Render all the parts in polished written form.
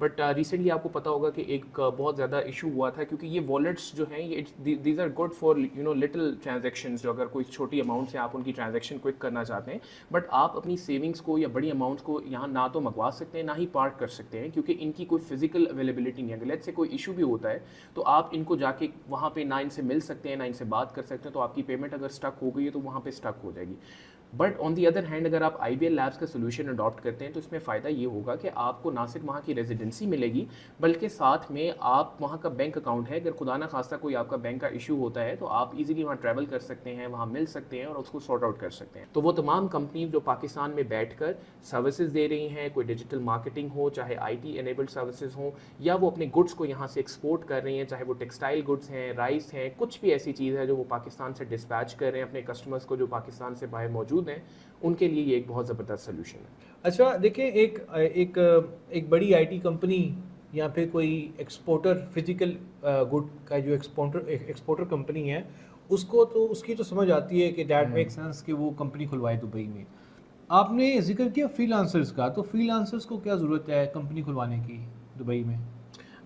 But recently آپ کو پتا ہوگا کہ ایک بہت زیادہ ایشو ہوا تھا کیونکہ یہ والیٹس جو ہیں یہ these are good for little transactions, جو اگر کوئی چھوٹی اماؤنٹ سے آپ ان کی ٹرانزیکشن کوئک کرنا چاہتے ہیں، بٹ آپ اپنی سیونگس کو یا بڑی اماؤنٹس کو یہاں نہ تو منگوا سکتے ہیں نہ ہی پارک کر سکتے ہیں، کیونکہ ان کی کوئی فزیکل اویلیبلٹی نہیں ہے. اگر لیٹ سے کوئی ایشو بھی ہوتا ہے تو آپ ان کو جا کے وہاں پہ نہ ان سے مل سکتے ہیں نہ ان سے بات کر سکتے ہیں، تو آپ کی پیمنٹ اگر اسٹک ہو گئی ہے تو وہاں پہ اسٹک ہو جائے گی. But on the other hand اگر آپ آئی بی ایل لیبس کا سولوشن اڈاپٹ کرتے ہیں تو اس میں فائدہ یہ ہوگا کہ آپ کو نہ صرف وہاں کی ریزیڈنسی ملے گی بلکہ ساتھ میں آپ وہاں کا بینک اکاؤنٹ ہے، اگر خدا نہ خواستہ کوئی آپ کا بینک کا ایشو ہوتا ہے تو آپ ایزیلی وہاں ٹریول کر سکتے ہیں، وہاں مل سکتے ہیں اور اس کو سارٹ آؤٹ کر سکتے ہیں. تو وہ تمام کمپنیز جو پاکستان میں بیٹھ کر سروسز دے رہی ہیں، کوئی ڈیجیٹل مارکیٹنگ ہو، چاہے آئی ٹی انیبلڈ سروسز ہوں، یا وہ اپنے گڈس کو یہاں سے ایکسپورٹ کر رہی ہیں، چاہے وہ ٹیکسٹائل گڈس ہیں، رائس ہیں، کچھ بھی ایسی چیز ہے جو وہ پاکستان سے ڈسپیچ کر رہے ہیں اپنے کسٹمرز کو جو پاکستان سے باہر موجود ہیں، ان کے لیے یہ ایک بہت زبردست سلوشن ہے. اچھا دیکھیں، ایک بڑی آئی ٹی کمپنی یا پھر کوئی ایکسپورٹر فزیکل گڈ کا جو ایکسپورٹر کمپنی ہے، اس کو تو اس کی تو سمجھ آتی ہے کہ دیٹ میک سینس کہ وہ کمپنی کھلوائے دبئی میں. آپ نے ذکر کیا فری لانسرز کا، تو فری لانسرز کو کیا ضرورت ہے کمپنی کھلوانے کی دبئی میں؟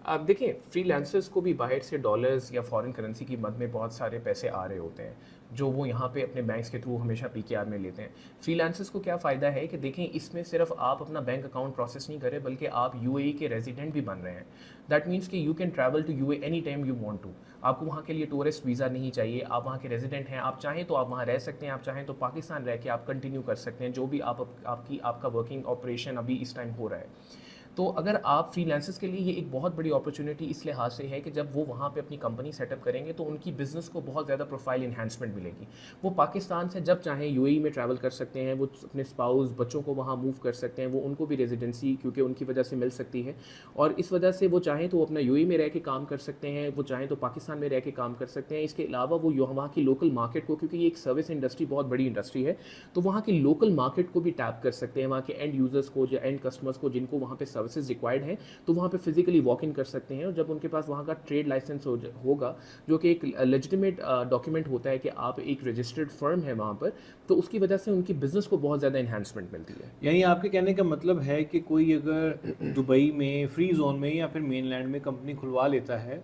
اب دیکھیں، فری لانسرز کو بھی باہر سے ڈالرز یا فارن کرنسی کی مد میں بہت سارے پیسے آ رہے ہوتے ہیں جو وہ یہاں پہ اپنے بینکس کے تھرو ہمیشہ پی کے آر میں لیتے ہیں. فری لانسرز کو کیا فائدہ ہے کہ دیکھیں اس میں صرف آپ اپنا بینک اکاؤنٹ پروسیس نہیں کرے بلکہ آپ یو اے ای کے ریزیڈنٹ بھی بن رہے ہیں. دیٹ مینس کہ you can travel to U A any time you want to. آپ کو وہاں کے لیے ٹورسٹ ویزا نہیں چاہیے، آپ وہاں کے ریزیڈنٹ ہیں، آپ چاہیں تو آپ وہاں رہ سکتے ہیں، آپ چاہیں تو پاکستان رہ کے آپ کنٹینیو کر سکتے ہیں جو بھی آپ کا ورکنگ آپریشن ابھی اس ٹائم ہو رہا ہے. تو اگر آپ فری لانسرز کے لیے یہ ایک بہت بڑی اپرچونیٹی اس لحاظ سے ہے کہ جب وہ وہاں پہ اپنی کمپنی سیٹ اپ کریں گے تو ان کی بزنس کو بہت زیادہ پروفائل انہینسمنٹ ملے گی. وہ پاکستان سے جب چاہیں یو اے ای میں ٹریول کر سکتے ہیں، وہ اپنے اسپاؤز بچوں کو وہاں موو کر سکتے ہیں، وہ ان کو بھی ریزیڈنسی کیونکہ ان کی وجہ سے مل سکتی ہے، اور اس وجہ سے وہ چاہیں تو وہ اپنا یو اے ای میں رہ کے کام کر سکتے ہیں، وہ چاہیں تو پاکستان میں رہ کے کام کر سکتے ہیں. اس کے علاوہ وہ وہاں کی لوکل مارکیٹ کو، کیونکہ یہ ایک سروس انڈسٹری بہت بڑی انڈسٹری ہے، تو وہاں کی لوکل مارکیٹ کو بھی ٹیپ کر سکتے ہیں، وہاں کے اینڈ یوزرس کو یا اینڈ کسٹمرس کو جن کو وہاں پہ سروسز ریکوائرڈ ہیں تو وہاں پہ فزیکلی واک ان کر سکتے ہیں. اور جب ان کے پاس وہاں کا ٹریڈ لائسنس ہوگا جو کہ ایک لیجیٹیمیٹ ڈاکیومنٹ ہوتا ہے کہ آپ ایک رجسٹرڈ فرم ہے وہاں پر، تو اس کی وجہ سے ان کی بزنس کو بہت زیادہ انہینسمنٹ ملتی ہے. یعنی آپ کے کہنے کا مطلب ہے کہ کوئی اگر دبئی میں فری زون میں یا پھر مین لینڈ میں کمپنی کھلوا لیتا ہے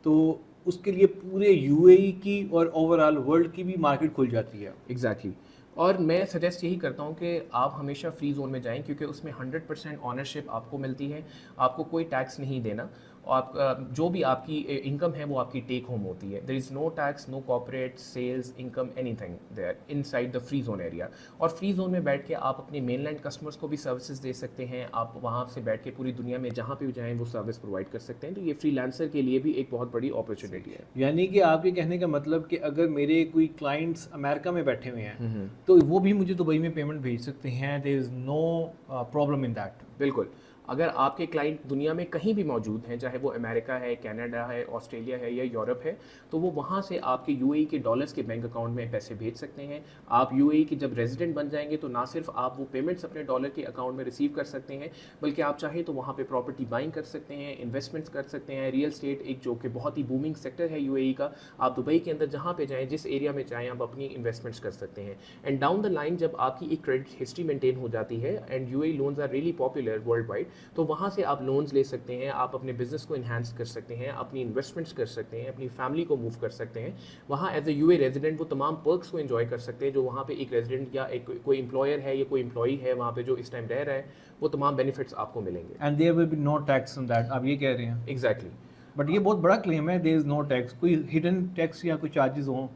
تو اس کے لیے پورے یو اے ای کی اور اوور آل ورلڈ کی بھی مارکیٹ کھل جاتی ہے. ایگزیکٹلی. اور میں سجیسٹ یہی کرتا ہوں کہ آپ ہمیشہ فری زون میں جائیں کیونکہ اس میں 100% آنرشپ آپ کو ملتی ہے، آپ کو کوئی ٹیکس نہیں دینا، آپ جو بھی آپ کی انکم ہے وہ آپ کی ٹیک ہوم ہوتی ہے. There is no tax, no corporate sales income, anything there inside the free zone area. اور فری زون میں بیٹھ کے آپ اپنے مین لینڈ کسٹمرس کو بھی سروسز دے سکتے ہیں، آپ وہاں سے بیٹھ کے پوری دنیا میں جہاں پہ بھی جائیں وہ سروس پرووائڈ کر سکتے ہیں. تو یہ فری لانسر کے لیے بھی ایک بہت بڑی اپرچونیٹی ہے. یعنی کہ آپ کے کہنے کا مطلب کہ اگر میرے کوئی کلائنٹس امریکہ میں بیٹھے ہوئے ہیں تو وہ بھی مجھے دبئی میں پیمنٹ بھیج سکتے ہیں، دیر is no problem in that. بالکل. اگر آپ کے کلائنٹ دنیا میں کہیں بھی موجود ہیں، چاہے وہ امریکہ ہے، کینیڈا ہے، آسٹریلیا ہے یا یورپ ہے، تو وہ وہاں سے آپ کے یو اے ای کے ڈالرز کے بینک اکاؤنٹ میں پیسے بھیج سکتے ہیں. آپ یو اے ای کے جب ریزیڈنٹ بن جائیں گے تو نہ صرف آپ وہ پیمنٹس اپنے ڈالر کے اکاؤنٹ میں ریسیو کر سکتے ہیں بلکہ آپ چاہیں تو وہاں پہ پراپرٹی بائنگ کر سکتے ہیں، انویسٹمنٹس کر سکتے ہیں. ریئل اسٹیٹ ایک جو کہ بہت ہی بومنگ سیکٹر ہے یو اے ای کا، آپ دبئی کے اندر جہاں پہ جائیں، جس ایریا میں چاہیں آپ اپنی انویسٹمنٹس کر سکتے ہیں. اینڈ ڈاؤن دا لائن جب آپ کی ایک کریڈٹ ہسٹری مینٹین ہو جاتی ہے and U A E loans are really popular world wide, تو وہاں سے آپ لونز لے سکتے ہیں، آپ اپنے بزنس کو انہینس کر سکتے ہیں، اپنی انویسٹمنٹس کر سکتے ہیں، اپنی فیملی کو موو کر سکتے ہیں. وہاں as a you a resident وہ تمام پرکس کو انجوائے کر سکتے ہیں جو وہاں پہ ایک ریزیڈنٹ یا ایک کوئی امپلائر ہے یا کوئی امپلائی ہے وہاں پہ جو اس ٹائم رہ رہا ہے، وہ تمام بینیفٹس آپ کو ملیں گے. And there will be no tax on that, آپ یہ کہہ رہے ہیں؟ ایگزیکٹلی. بٹ یہ بہت بڑا کلیم ہے، دیر از نو ٹیکس. کوئی ہڈن ٹیکس یا کوئی چارجز ہوں؟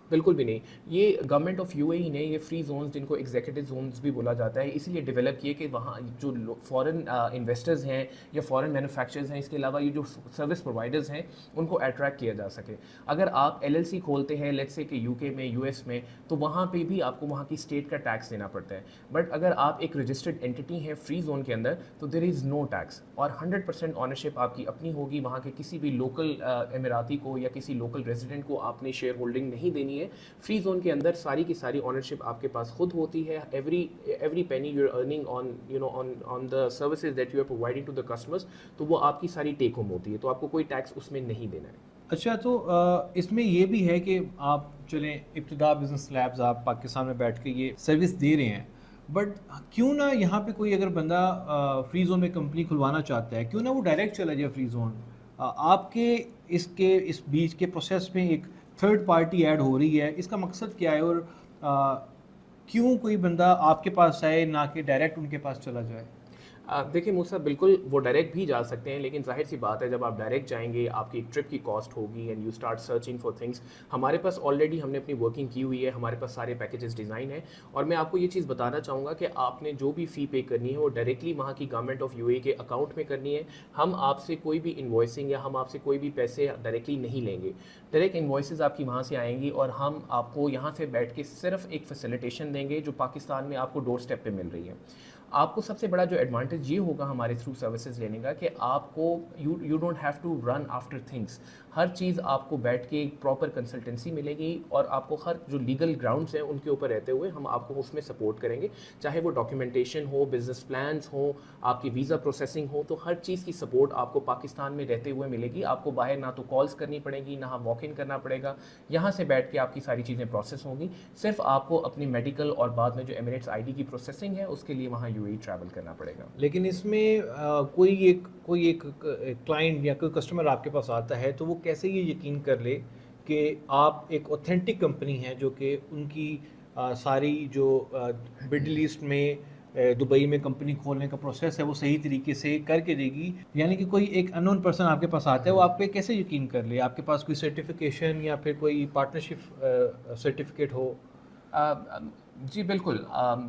بالکل بھی نہیں. یہ گورنمنٹ آف یو اے ای نے یہ فری زونز جن کو ایگزیکٹو زونز بھی بولا جاتا ہے اس لیے ڈیولپ کیے کہ وہاں جو فارن انویسٹرز ہیں یا فارن مینوفیکچرز ہیں، اس کے علاوہ یہ جو سروس پرووائڈرز ہیں ان کو اٹریکٹ کیا جا سکے. اگر آپ ایل ایل سی کھولتے ہیں لیٹس سے کہ یو کے میں، یو ایس میں، تو وہاں پہ بھی آپ کو وہاں کی اسٹیٹ کا ٹیکس دینا پڑتا ہے. بٹ اگر آپ ایک رجسٹرڈ اینٹی ہیں فری زون کے اندر تو دیر از نو ٹیکس اور 100% آنرشپ آپ کی اپنی ہوگی. وہاں کے کسی بھی لوکل اماراتی کو یا کسی لوکل ریزیڈنٹ کو آپ نے شیئر ہولڈنگ نہیں دینی ہے. فری زون کے اندر ساری کی ساری آنرشپ آپ کے پاس خود ہوتی ہے. Every penny you are earning on the services that you are providing to the customers, تو وہ آپ کی ساری ٹیک ہوم ہوتی ہے، تو آپ کو کوئی ٹیکس اس میں نہیں دینا ہے. اچھا، تو اس میں یہ بھی ہے کہ آپ چلیں ابتدا بزنس لیبز آپ پاکستان میں بیٹھ کے یہ سروس دے رہے ہیں، بٹ کیوں نہ یہاں پہ کوئی اگر بندہ فری زون میں کمپنی کھلوانا چاہتا ہے کیوں نہ وہ ڈائریکٹ چلا جائے فری زون. آپ کے اس بیچ کے پروسیس میں ایک تھرڈ پارٹی ایڈ ہو رہی ہے, اس کا مقصد کیا ہے, اور کیوں کوئی بندہ آپ کے پاس آئے نہ کہ ڈائریکٹ ان کے پاس چلا جائے؟ دیکھیں موسیٰ بالکل وہ ڈائریکٹ بھی جا سکتے ہیں, لیکن ظاہر سی بات ہے جب آپ ڈائریکٹ جائیں گے آپ کی ایک ٹرپ کی کاسٹ ہوگی and you start searching for things. ہمارے پاس آلریڈی ہم نے اپنی ورکنگ کی ہوئی ہے, ہمارے پاس سارے پیکیجز ڈیزائن ہیں, اور میں آپ کو یہ چیز بتانا چاہوں گا کہ آپ نے جو بھی فی پے کرنی ہے وہ ڈائریکٹلی وہاں کی گورنمنٹ آف یو اے کے اکاؤنٹ میں کرنی ہے. ہم آپ سے کوئی بھی انوائسنگ یا ہم آپ سے کوئی بھی پیسے ڈائریکٹلی نہیں لیں گے. ڈائریکٹ انوائسز آپ کی وہاں سے آئیں گی اور ہم آپ کو یہاں سے بیٹھ کے صرف ایک فیسیلیٹیشن دیں گے جو پاکستان میں آپ کو ڈور اسٹیپ پہ مل رہی ہے. آپ کو سب سے بڑا جو ایڈوانٹیج یہ ہوگا ہمارے تھرو سروسز لینے کا کہ آپ کو you don't have to run after things. ہر چیز آپ کو بیٹھ کے پراپر کنسلٹنسی ملے گی, اور آپ کو ہر جو لیگل گراؤنڈس ہیں ان کے اوپر رہتے ہوئے ہم آپ کو اس میں سپورٹ کریں گے, چاہے وہ ڈاکیومنٹیشن ہو, بزنس پلانس ہوں, آپ کی ویزا پروسیسنگ ہو, تو ہر چیز کی سپورٹ آپ کو پاکستان میں رہتے ہوئے ملے گی. آپ کو باہر نہ تو کالس کرنی پڑے گی نہ واک ان کرنا پڑے گا, یہاں سے بیٹھ کے آپ کی ساری چیزیں پروسیس ہوں گی. صرف آپ کو اپنی میڈیکل اور بعد میں جو ایمریٹس آئی ڈی کی پروسیسنگ ہے اس کے لیے وہاں یو اے ٹریول کرنا پڑے گا. لیکن اس میں کوئی ایک کلائنٹ یا کوئی کسٹمر آپ کے پاس آتا ہے تو وہ کیسے یہ یقین کر لے کہ آپ ایک اوتھینٹک کمپنی ہیں جو کہ ان کی ساری جو مڈل ایسٹ میں دبئی میں کمپنی کھولنے کا پروسیس ہے وہ صحیح طریقے سے کر کے دے گی؟ یعنی کہ کوئی ایک ان نون پرسن آپ کے پاس آتا ہے, وہ آپ پہ کیسے یقین کر لے؟ آپ کے پاس کوئی سرٹیفکیشن یا پھر کوئی پارٹنرشپ سرٹیفکیٹ ہو؟ جی بالکل,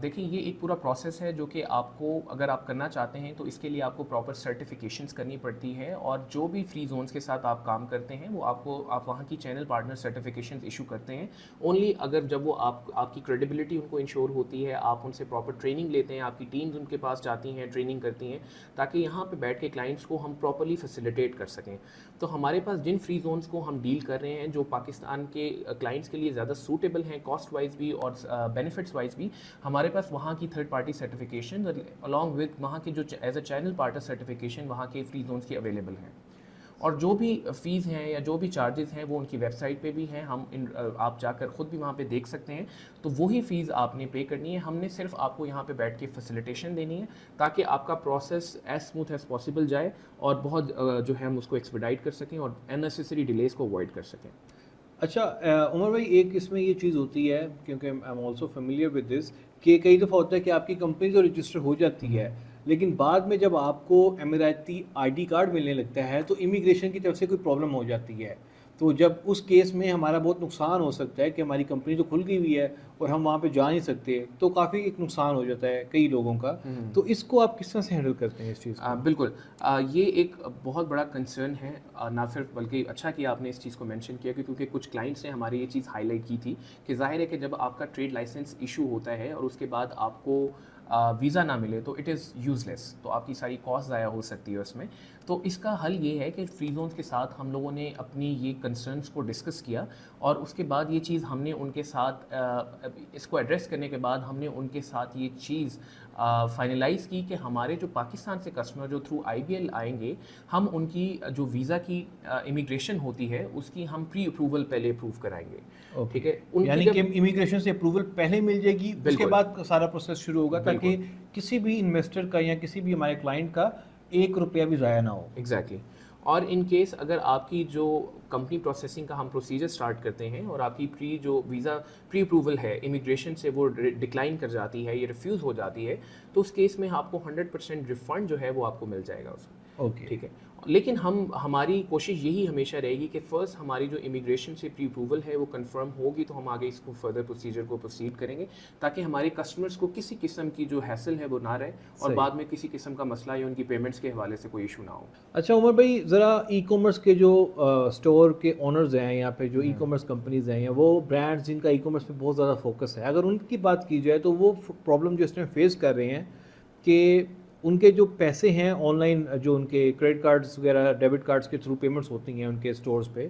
دیکھیں یہ ایک پورا پروسیس ہے جو کہ آپ کو اگر آپ کرنا چاہتے ہیں تو اس کے لیے آپ کو پراپر سرٹیفکیشنز کرنی پڑتی ہے, اور جو بھی فری زونز کے ساتھ آپ کام کرتے ہیں وہ آپ وہاں کی چینل پارٹنر سرٹیفکیشنز ایشو کرتے ہیں. اونلی اگر جب وہ آپ کی کریڈیبلٹی ان کو انشور ہوتی ہے, آپ ان سے پراپر ٹریننگ لیتے ہیں, آپ کی ٹیمز ان کے پاس جاتی ہیں, ٹریننگ کرتی ہیں, تاکہ یہاں پہ بیٹھ کے کلائنٹس کو ہم پراپرلی فیسیلیٹیٹ کر سکیں. تو ہمارے پاس جن فری زونز کو ہم ڈیل کر رہے ہیں جو پاکستان کے کلائنٹس کے لیے زیادہ سوٹیبل ہیں کاسٹ وائز بھی اور بینیفٹس وائز بھی, ہمارے پاس وہاں کی third party certification along with وہاں کے جو as a channel partner certification وہاں کے فری زونز کی اویلیبل ہیں. اور جو بھی فیس ہیں یا جو بھی چارجز ہیں وہ ان کی ویب سائٹ پہ بھی ہیں, آپ جا کر خود بھی وہاں پہ دیکھ سکتے ہیں. تو وہی فیس آپ نے پے کرنی ہے, ہم نے صرف آپ کو یہاں پہ بیٹھ کے فیسیلیٹیشن دینی ہے تاکہ آپ کا process as smooth as possible جائے اور بہت جو ہے ہم اس کو ایکسپیڈائٹ کر سکیں اور اننیسیسری ڈیلیز کو اوائڈ کر سکیں. اچھا عمر بھائی, ایک اس میں یہ چیز ہوتی ہے کیونکہ I am also familiar with this کہ کئی دفعہ ہوتا ہے کہ آپ کی کمپنی تو رجسٹر ہو جاتی ہے, لیکن بعد میں جب آپ کو اماراتی آئی ڈی کارڈ ملنے لگتا ہے تو امیگریشن کی طرف سے کوئی پرابلم ہو جاتی ہے. تو جب اس کیس میں ہمارا بہت نقصان ہو سکتا ہے کہ ہماری کمپنی تو کھل گئی ہوئی ہے اور ہم وہاں پہ جا نہیں سکتے, تو کافی ایک نقصان ہو جاتا ہے کئی لوگوں کا. تو اس کو آپ کس طرح سے ہینڈل کرتے ہیں اس چیز کو؟ بالکل, یہ ایک بہت بڑا کنسرن ہے, نہ صرف بلکہ اچھا کہ آپ نے اس چیز کو مینشن کیا کیونکہ کچھ کلائنٹس نے ہماری یہ چیز ہائی لائٹ کی تھی کہ ظاہر ہے کہ جب آپ کا ٹریڈ لائسنس ایشو ہوتا ہے اور اس کے بعد آپ کو ویزا نہ ملے تو اٹ از یوز لیس, تو آپ کی ساری کاسٹ ضائع ہو سکتی ہے اس میں. تو اس کا حل یہ ہے کہ فری زونز کے ساتھ ہم لوگوں نے اپنی یہ کنسرنس کو ڈسکس کیا, اور اس کے بعد یہ چیز ہم نے ان کے ساتھ اس کو ایڈریس کرنے کے بعد ہم نے ان کے ساتھ یہ چیز فائنلائز کی کہ ہمارے جو پاکستان سے کسٹمر جو تھرو آئی بی ایل آئیں گے, ہم ان کی جو ویزا کی امیگریشن ہوتی ہے اس کی ہم پری اپروول پہلے اپروو کرائیں گے. ٹھیک ہے, یعنی کہ امیگریشن سے اپروول پہلے مل جائے گی, اس کے بعد سارا پروسیس شروع ہوگا تاکہ کسی بھی انویسٹر کا یا کسی بھی ہمارے کلائنٹ کا 1 روپیہ بھی ضائع نہ ہو. ایگزیکٹلی. اور ان کیس اگر آپ کی جو کمپنی پروسیسنگ کا ہم پروسیجر سٹارٹ کرتے ہیں اور آپ کی جو ویزا پری اپروول ہے امیگریشن سے وہ ڈکلائن کر جاتی ہے یا ریفیوز ہو جاتی ہے, تو اس کیس میں آپ کو 100% ریفنڈ جو ہے وہ آپ کو مل جائے گا اس میں. اوکے, ٹھیک ہے, لیکن ہماری کوشش یہی ہمیشہ رہے گی کہ فرسٹ ہماری جو امیگریشن سے پری اپروول ہے وہ کنفرم ہوگی تو ہم آگے اس کو فردر پروسیجر کو پروسیڈ کریں گے تاکہ ہمارے کسٹمرز کو کسی قسم کی جو ہیسل ہے وہ نہ رہے اور بعد میں کسی قسم کا مسئلہ یا ان کی پیمنٹس کے حوالے سے کوئی ایشو نہ ہو. اچھا عمر بھائی, ذرا ای کامرس کے جو اسٹور کے اونرز ہیں یا پھر جو ای کامرس کمپنیز ہیں یا وہ برانڈز جن کا ای کامرس پہ بہت زیادہ فوکس ہے, اگر ان کی بات کی جائے تو وہ پرابلم جو اس میں فیس کر رہے ہیں کہ ان کے جو پیسے ہیں آن لائن, جو ان کے کریڈٹ کارڈز وغیرہ ڈیبٹ کارڈز کے تھرو پیمنٹس ہوتی ہیں ان کے اسٹورز پہ,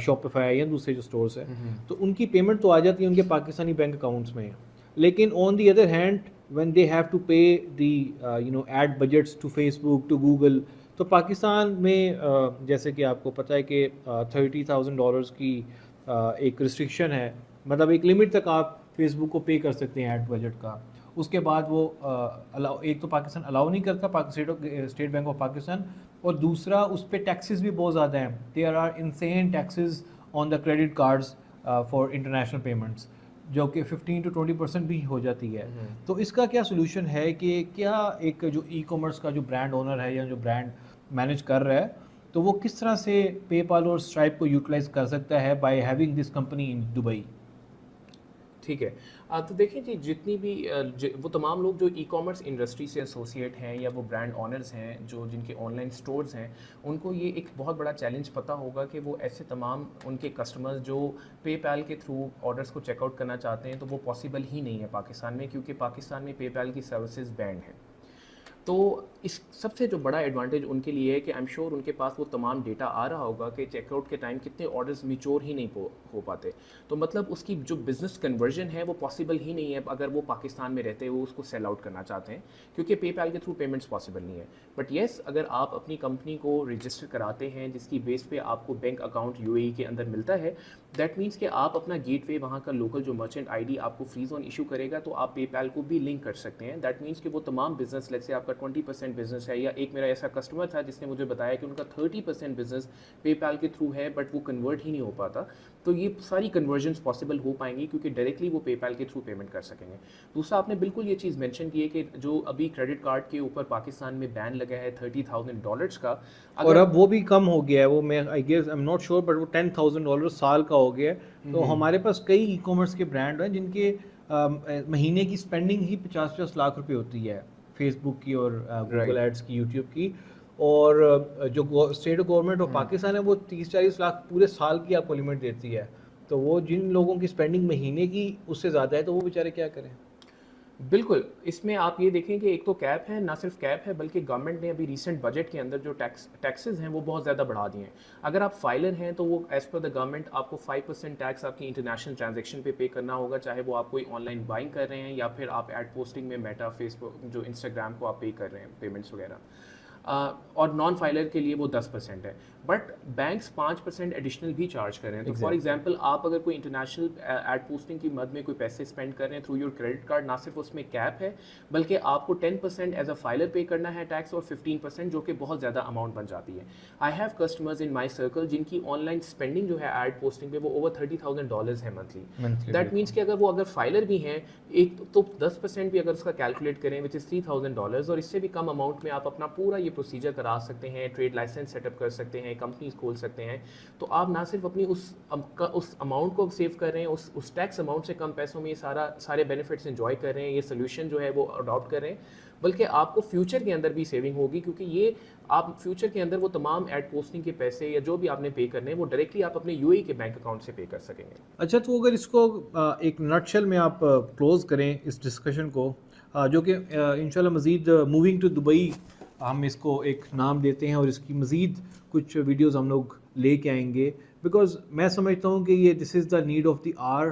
شاپیفائی یا دوسرے جو اسٹورز ہیں, تو ان کی پیمنٹ تو آ جاتی ہے ان کے پاکستانی بینک اکاؤنٹس میں, لیکن on the other hand when they have to pay the ad budgets to Facebook to Google, تو پاکستان میں جیسے کہ آپ کو پتہ ہے کہ $30,000 کی ایک ریسٹرکشن ہے, مطلب ایک لمٹ تک آپ فیس بک کو پے کر سکتے ہیں ایڈ بجٹ کا, اس کے بعد وہ ایک تو پاکستان الاؤ نہیں کرتا اسٹیٹ بینک آف پاکستان, اور دوسرا اس پہ ٹیکسز بھی بہت زیادہ ہیں. There are unseen taxes on the credit cards for international payments, جو کہ 15-20% بھی ہو جاتی ہے. تو اس کا کیا سولوشن ہے کہ کیا ایک جو ای کامرس کا جو برانڈ اونر ہے یا جو برانڈ مینیج کر رہا ہے, تو وہ کس طرح سے پے پال اور اسٹرائپ کو یوٹیلائز کر سکتا ہے by having this company in Dubai? ٹھیک ہے, تو دیکھیں جی جتنی بھی وہ تمام لوگ جو ای کامرس انڈسٹری سے ایسوسیٹ ہیں یا وہ برانڈ آنرز ہیں جو جن کے آن لائن اسٹورز ہیں, ان کو یہ ایک بہت بڑا چیلنج پتہ ہوگا کہ وہ ایسے تمام ان کے کسٹمرز جو پے پال کے تھرو آرڈرس کو چیک آؤٹ کرنا چاہتے ہیں, تو وہ پاسبل ہی نہیں ہے پاکستان میں, کیونکہ پاکستان میں پے پال کی سروسز بینڈ ہیں. تو اس سب سے جو بڑا ایڈوانٹیج ان کے لیے ہے کہ آئی ایم شیور ان کے پاس وہ تمام ڈیٹا آ رہا ہوگا کہ چیک آؤٹ کے ٹائم کتنے آرڈرز میچور ہی نہیں ہو پاتے. تو مطلب اس کی جو بزنس کنورژن ہے وہ پاسبل ہی نہیں ہے اگر وہ پاکستان میں رہتے ہوئے اس کو سیل آؤٹ کرنا چاہتے ہیں, کیونکہ پے پال کے تھرو پیمنٹس پاسبل نہیں ہے. بٹ یس, اگر آپ اپنی کمپنی کو رجسٹر کراتے ہیں جس کی بیس پہ آپ کو بینک اکاؤنٹ یو اے ای کے اندر ملتا ہے, دیٹ مینس کہ آپ اپنا گیٹ وے وہاں کا لوکل جو مرچنٹ آئی ڈی آپ کو فری زون ایشو کرے گا, تو آپ پے پال کو بھی لنک کر سکتے ہیں. دیٹ مینس کہ وہ تمام بزنس, لیٹس سے آپ کا 20% بزنس ہے, یا ایک میرا ایسا کسٹمر تھا جس نے مجھے بتایا کہ ان کا 30% بزنس پے پال کے تھرو ہے بٹ وہ کنورٹ ہی نہیں ہو پاتا, تو یہ ساری کنورژنس پاسبل ہو پائیں گی کیونکہ ڈائریکٹلی وہ پے پال کے تھرو پیمنٹ کر سکیں گے. دوسرا, آپ نے بالکل یہ چیز مینشن کی ہے کہ جو ابھی کریڈٹ کارڈ کے اوپر پاکستان میں بین لگا ہے $30,000 کا, اور اب وہ بھی کم ہو گیا ہے, وہ میں I guess I am not sure but وہ $10,000 سال کا ہو گیا ہے. تو ہمارے پاس کئی ای کامرس کے برانڈ ہیں جن کے مہینے کی اسپینڈنگ ہی 50 لاکھ روپے ہوتی ہے, فیس بک کی اور گوگل ایڈس کی, یوٹیوب کی, اور جو اسٹیٹ گورنمنٹ آف پاکستان ہے وہ 30-40 لاکھ پورے سال کی آپ کو لمٹ دیتی ہے. تو وہ جن لوگوں کی اسپینڈنگ مہینے کی اس سے زیادہ ہے تو وہ بیچارے کیا کریں؟ بالکل, اس میں آپ یہ دیکھیں کہ ایک تو کیپ ہے, نہ صرف کیپ ہے بلکہ گورنمنٹ نے ابھی ریسنٹ بجٹ کے اندر جو ٹیکسز ہیں وہ بہت زیادہ بڑھا دیے ہیں. اگر آپ فائلر ہیں تو وہ ایز پر دا گورنمنٹ آپ کو 5% ٹیکس آپ کی انٹرنیشنل ٹرانزیکشن پے کرنا ہوگا, چاہے وہ آپ کوئی آن لائن بائنگ کر رہے ہیں یا پھر آپ ایڈ پوسٹنگ میں میٹا, فیس بک, جو انسٹاگرام کو آپ پے کر رہے ہیں پیمنٹس وغیرہ. اور نان فائلر کے لیے وہ 10% ہے, بٹ بینکس 5% ایڈیشنل بھی چارج کر رہے ہیں. تو فار ایگزامپل آپ اگر کوئی انٹرنیشنل ایڈ پوسٹنگ کی مد میں کوئی پیسے اسپینڈ کر رہے ہیں تھرو یور کریڈٹ کارڈ, نہ صرف اس میں کیپ ہے بلکہ آپ کو 10% ایز اے فائلر پے کرنا ہے ٹیکس, اور 15% جو کہ بہت زیادہ اماؤنٹ بن جاتی ہے. I have customers in my circle جن کی آن لائن اسپینڈنگ جو ہے ایڈ پوسٹنگ پہ وہ اوور $30,000 ہے منتھلی. دیٹ مینس کہ اگر فائلر بھی ہیں ایک تو 10% بھی اگر اس کا کیلکولیٹ کریں وچ از $3,000, اور اس سے بھی کم اماؤنٹ میں آپ اپنا پورا یہ پروسیجر کرا سکتے ہیں, ٹریڈ لائسنس سیٹ اپ کر سکتے ہیں, کمپنیز کھول سکتے ہیں. تو آپ نہ صرف اپنی اس اماؤنٹ کو سیو کر رہے ہیں, اس ٹیکس اماؤنٹ سے کم پیسوں میں یہ سارے بینیفٹس انجوائے کر رہے ہیں, یہ سولوشن جو ہے وہ اڈاپٹ کر رہے ہیں, بلکہ آپ کو فیوچر کے اندر بھی سیونگ ہوگی, کیونکہ یہ آپ فیوچر کے اندر وہ تمام ایڈ پوسٹنگ کے پیسے یا جو بھی آپ نے پے کرنے ہیں وہ ڈائریکٹلی آپ اپنے یو اے کے بینک اکاؤنٹ سے پے کر سکیں گے. اچھا, تو اگر اس کو ایک نٹ شیل میں آپ کلوز کریں اس ڈسکشن کو, جو کہ انشاءاللہ مزید موونگ ٹو دبئی ہم اس کو ایک نام دیتے ہیں, اور اس کی مزید کچھ ویڈیوز ہم لوگ لے کے آئیں گے, بیکاز میں سمجھتا ہوں کہ یہ this is the need of the hour,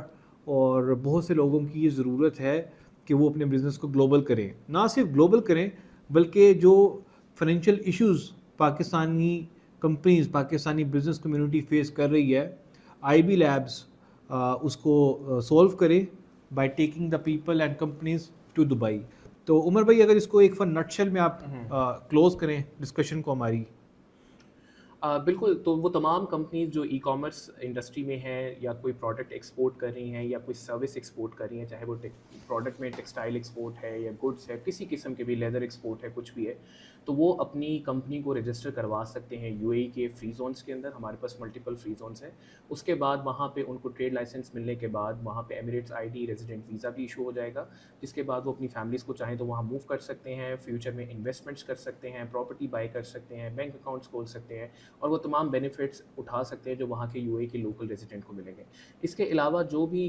اور بہت سے لوگوں کی یہ ضرورت ہے کہ وہ اپنے بزنس کو گلوبل کریں. نہ صرف گلوبل کریں بلکہ جو financial issues Pakistani companies, Pakistani business community face کر رہی ہے, آئی بی لیبس اس کو سولو کرے by taking the people and companies to Dubai. تو عمر بھائی, اگر اس کو ایک نٹ شیل میں آپ کلوز کریں ڈسکشن کو ہماری. بالکل, تو وہ تمام کمپنیز جو ای کامرس انڈسٹری میں ہیں یا کوئی پروڈکٹ ایکسپورٹ کر رہی ہیں یا کوئی سروس ایکسپورٹ کر رہی ہیں, چاہے وہ پروڈکٹ میں ٹیکسٹائل ایکسپورٹ ہے یا گڈس ہے, کسی قسم کے بھی لیدر ایکسپورٹ ہے, کچھ بھی ہے, تو وہ اپنی کمپنی کو رجسٹر کروا سکتے ہیں یو اے ای کے فری زونس کے اندر. ہمارے پاس ملٹیپل فری زونس ہیں. اس کے بعد وہاں پہ ان کو ٹریڈ لائسنس ملنے کے بعد وہاں پہ Emirates I D, resident visa بھی ایشو ہو جائے گا, جس کے بعد وہ اپنی فیملیز کو چاہیں تو وہاں موو کر سکتے ہیں, فیوچر میں انویسٹمنٹس کر سکتے ہیں, پراپرٹی بائی کر سکتے ہیں, بینک اکاؤنٹس کھول سکتے ہیں, اور وہ تمام بینیفٹس اٹھا سکتے ہیں جو وہاں کے یو اے کے لوکل ریزیڈنٹ کو ملیں گے. اس کے علاوہ جو بھی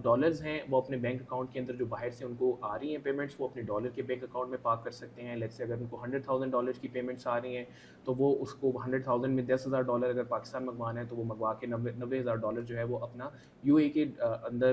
ڈالرز ہیں وہ اپنے بینک اکاؤنٹ کے اندر جو باہر سے ان کو آ رہی ہیں پیمنٹس, وہ اپنے ڈالر کے بینک اکاؤنٹ میں پارک کر سکتے ہیں. لیٹس سے اگر ان کو $100,000 کی پیمنٹس آ رہی ہیں تو وہ اس کو 100,000 میں $10,000 اگر پاکستان منگوانا ہے تو وہ منگوا کے $90,000 جو ہے وہ اپنا یو اے کے اندر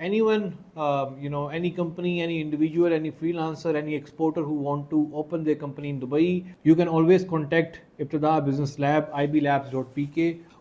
anyone, any company, any individual, any freelancer, any exporter who want to open their company in Dubai, you can always contact Ibtada Business Lab, iblabs.pk,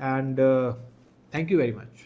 and thank you very much.